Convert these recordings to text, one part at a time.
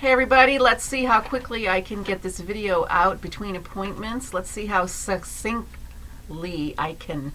Hey everybody, let's see how quickly I can get this video out between appointments. Let's see how succinctly I can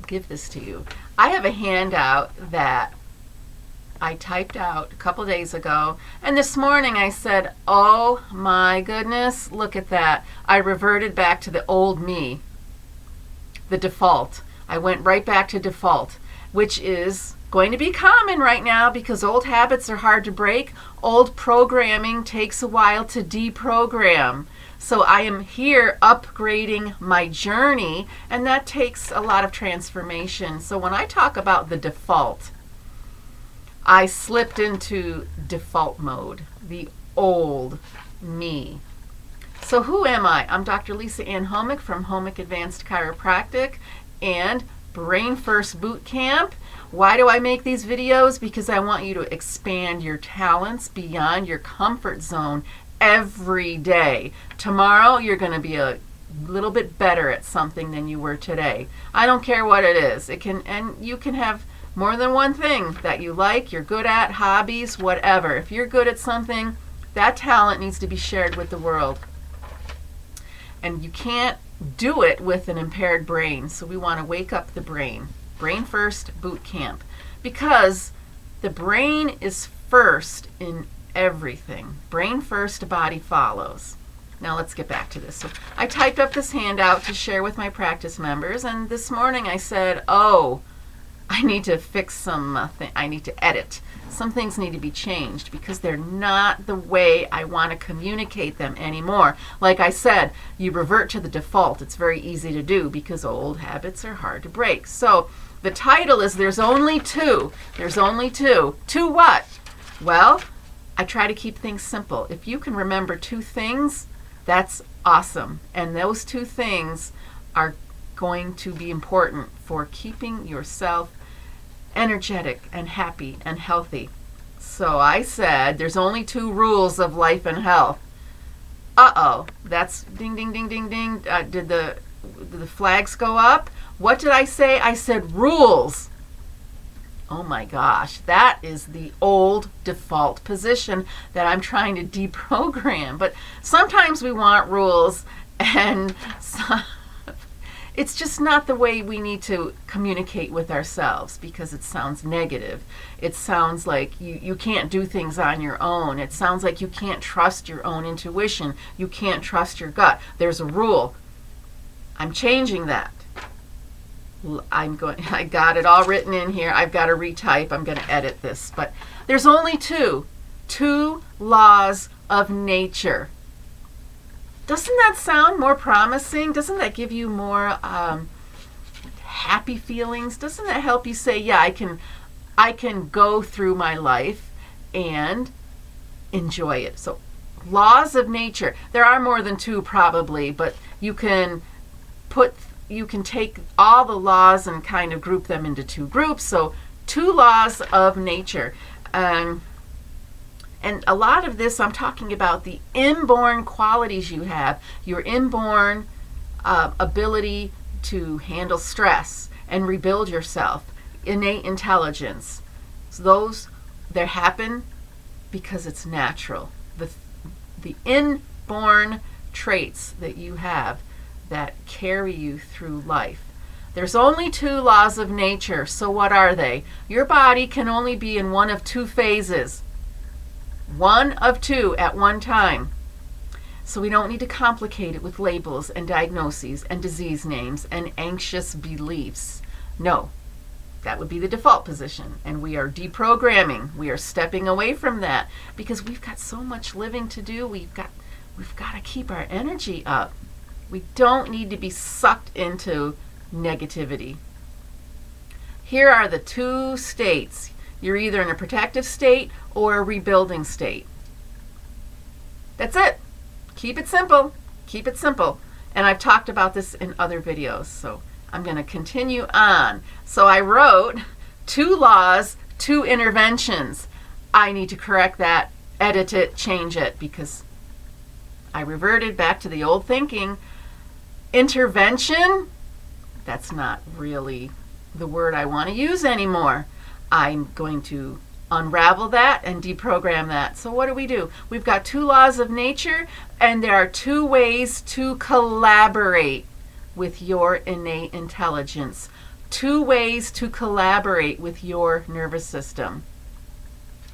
give this to you. I have a handout that I typed out a couple days ago, and this morning I said, oh my goodness, look at that. I reverted back to the old me, the default. I went right back to default, which is going to be common right now because old habits are hard to break. Old programming takes a while to deprogram. So I am here upgrading my journey, and that takes a lot of transformation. So when I talk about the default, I slipped into default mode, the old me. So who am I? I'm Dr. Lisa Ann Homick from Homick Advanced Chiropractic and Brain First Boot Camp. Why do I make these videos? Because I want you to expand your talents beyond your comfort zone every day. Tomorrow, you're going to be a little bit better at something than you were today. I don't care what it is. And you can have more than one thing that you like, you're good at, hobbies, whatever. If you're good at something, that talent needs to be shared with the world. And you can't do it with an impaired brain. So we want to wake up the brain. Brain First Boot Camp, because the brain is first in everything. Brain first, body follows. Now let's get back to this. So I typed up this handout to share with my practice members, and this morning I said, oh, I need to fix some I need to edit. Some things need to be changed because they're not the way I want to communicate them anymore. Like I said, you revert to the default. It's very easy to do because old habits are hard to break. So the title is There's Only Two. There's only two. Two what? Well, I try to keep things simple. If you can remember two things, that's awesome. And those two things are going to be important for keeping yourself energetic and happy and healthy. So I said there's only two rules of life and health. Uh-oh, that's ding, ding, ding, ding, ding. Did the flags go up? What did I say? I said rules. Oh my gosh, that is the old default position that I'm trying to deprogram. But sometimes we want rules, and it's just not the way we need to communicate with ourselves because it sounds negative. It sounds like you can't do things on your own. It sounds like you can't trust your own intuition. You can't trust your gut. There's a rule. I'm changing that. I got it all written in here. I've got to retype. I'm going to edit this. But there's only two laws of nature. Doesn't that sound more promising? Doesn't that give you more happy feelings? Doesn't that help you say, yeah, I can go through my life and enjoy it? So laws of nature. There are more than two probably, but you can take all the laws and kind of group them into two groups. So two laws of nature. And a lot of this, I'm talking about the inborn qualities you have, your inborn ability to handle stress and rebuild yourself, innate intelligence. So they happen because it's natural. The inborn traits that you have that carry you through life. There's only two laws of nature. So what are they? Your body can only be in one of two phases. One of two at one time. So we don't need to complicate it with labels and diagnoses and disease names and anxious beliefs. No, that would be the default position. And we are deprogramming. We are stepping away from that because we've got so much living to do. We've got to keep our energy up. We don't need to be sucked into negativity. Here are the two states. You're either in a protective state or a rebuilding state. That's it. Keep it simple. Keep it simple. And I've talked about this in other videos, so I'm going to continue on. So I wrote two laws, two interventions. I need to correct that, edit it, change it, because I reverted back to the old thinking. Intervention, that's not really the word I want to use anymore. I'm going to unravel that and deprogram that. So what do? We've got 2 laws of nature, and there are 2 ways to collaborate with your innate intelligence. 2 ways to collaborate with your nervous system.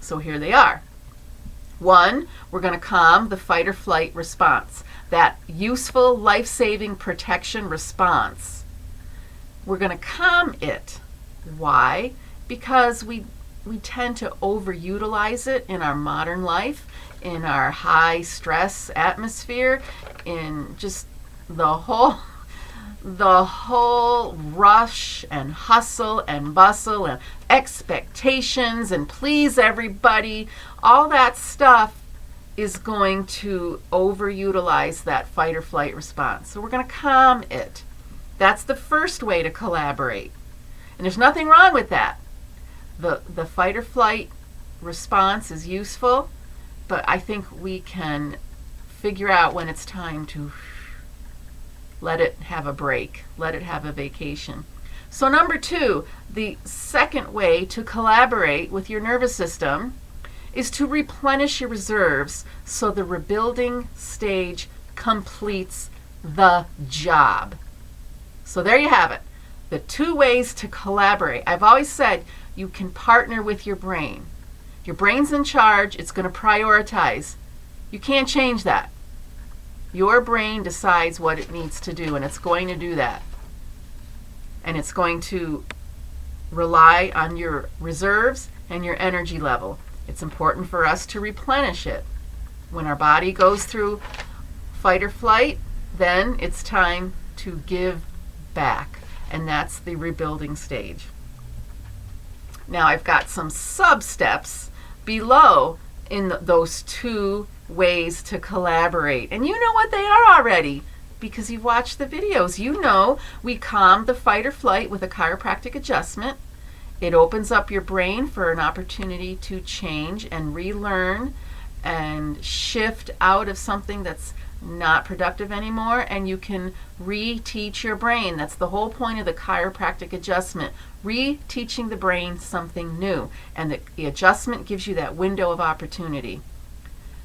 So here they are. 1, we're going to calm the fight or flight response, that useful life-saving protection response. We're going to calm it. Why? Because we tend to overutilize it in our modern life, in our high stress atmosphere, in just the whole rush and hustle and bustle and expectations and please everybody. All that stuff is going to overutilize that fight or flight response. So we're going to calm it. That's the first way to collaborate. And there's nothing wrong with that. The fight or flight response is useful, but I think we can figure out when it's time to let it have a break, let it have a vacation. So number 2, the second way to collaborate with your nervous system is to replenish your reserves so the rebuilding stage completes the job. So there you have it. The 2 ways to collaborate. I've always said you can partner with your brain. Your brain's in charge. It's going to prioritize. You can't change that. Your brain decides what it needs to do, and it's going to do that. And it's going to rely on your reserves and your energy level. It's important for us to replenish it. When our body goes through fight or flight, then it's time to give back. And that's the rebuilding stage. Now I've got some sub-steps below in those 2 ways to collaborate. And you know what they are already because you've watched the videos. You know we calm the fight or flight with a chiropractic adjustment. It opens up your brain for an opportunity to change and relearn and shift out of something that's not productive anymore, and you can reteach your brain. That's the whole point of the chiropractic adjustment, reteaching the brain something new, and the adjustment gives you that window of opportunity.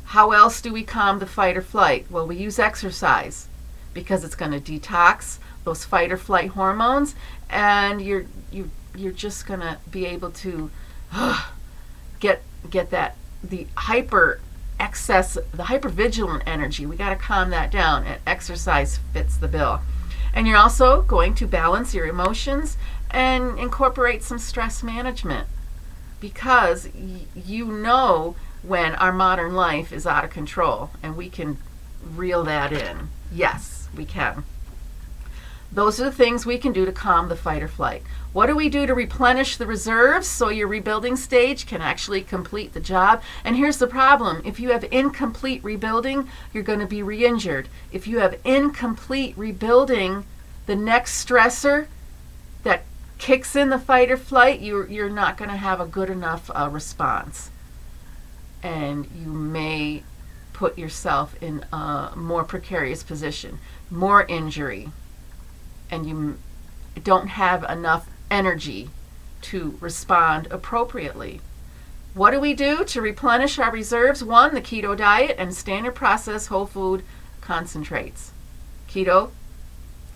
How else do we calm the fight or flight? Well, we use exercise because it's going to detox those fight or flight hormones, and you're just going to be able to get that the hypervigilant energy. We got to calm that down, and exercise fits the bill. And you're also going to balance your emotions and incorporate some stress management, because you know when our modern life is out of control, and we can reel that in. Yes, we can. Those are the things we can do to calm the fight or flight. What do we do to replenish the reserves so your rebuilding stage can actually complete the job? And here's the problem. If you have incomplete rebuilding, you're going to be re-injured. If you have incomplete rebuilding, the next stressor that kicks in the fight or flight, you're not going to have a good enough response. And you may put yourself in a more precarious position, more injury, and you don't have enough energy to respond appropriately. What do we do to replenish our reserves? 1, the keto diet and standard processed whole food concentrates. Keto,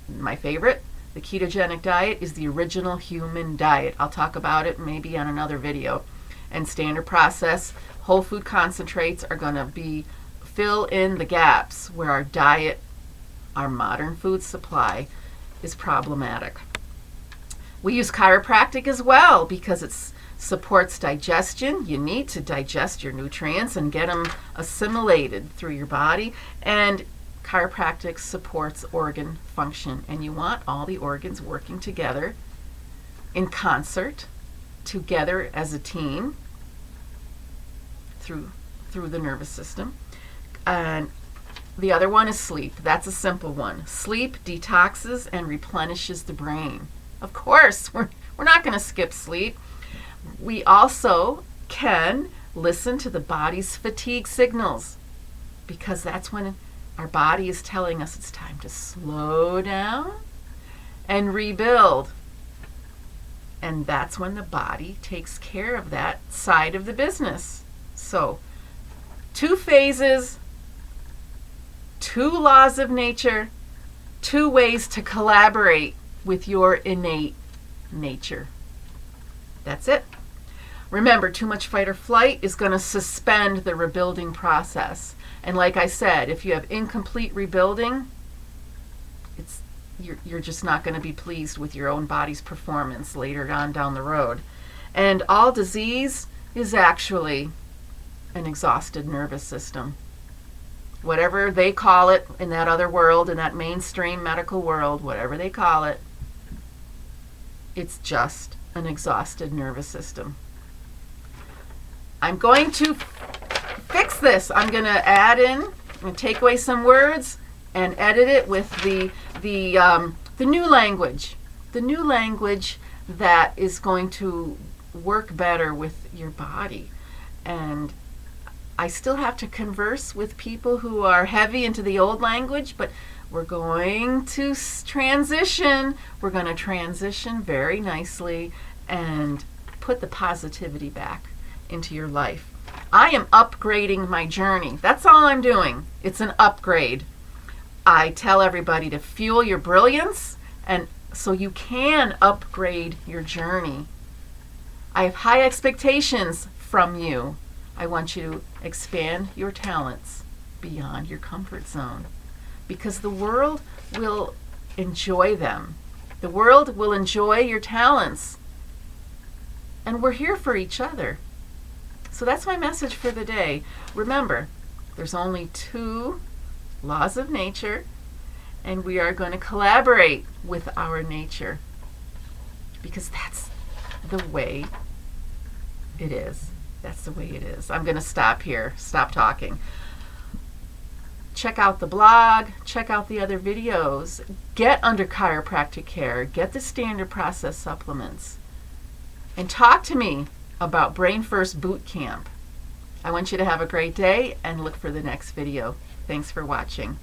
my favorite. The ketogenic diet is the original human diet. I'll talk about it maybe on another video. And standard processed whole food concentrates are going to fill in the gaps where our diet, our modern food supply, is problematic. We use chiropractic as well because it supports digestion. You need to digest your nutrients and get them assimilated through your body. And chiropractic supports organ function. And you want all the organs working together in concert, together as a team through the nervous system. And the other one is sleep. That's a simple one. Sleep detoxes and replenishes the brain. Of course, we're not going to skip sleep. We also can listen to the body's fatigue signals, because that's when our body is telling us it's time to slow down and rebuild. And that's when the body takes care of that side of the business. So, 2 phases, 2 laws of nature, 2 ways to collaborate with your innate nature. That's it. Remember, too much fight or flight is going to suspend the rebuilding process. And like I said, if you have incomplete rebuilding, you're just not going to be pleased with your own body's performance later on down the road. And all disease is actually an exhausted nervous system. Whatever they call it in that other world, in that mainstream medical world, whatever they call it, it's just an exhausted nervous system. I'm going to fix this. I'm going to add in and take away some words and edit it with the new language. The new language that is going to work better with your body. And I still have to converse with people who are heavy into the old language, but we're going to transition. We're going to transition very nicely and put the positivity back into your life. I am upgrading my journey. That's all I'm doing. It's an upgrade. I tell everybody to fuel your brilliance, and so you can upgrade your journey. I have high expectations from you. I want you to expand your talents beyond your comfort zone, because the world will enjoy them. The world will enjoy your talents. And we're here for each other. So that's my message for the day. Remember, there's only 2 laws of nature, and we are going to collaborate with our nature, because that's the way it is. That's the way it is. I'm going to stop here. Stop talking. Check out the blog. Check out the other videos. Get under chiropractic care. Get the standard process supplements. And talk to me about Brain First Boot Camp. I want you to have a great day and look for the next video. Thanks for watching.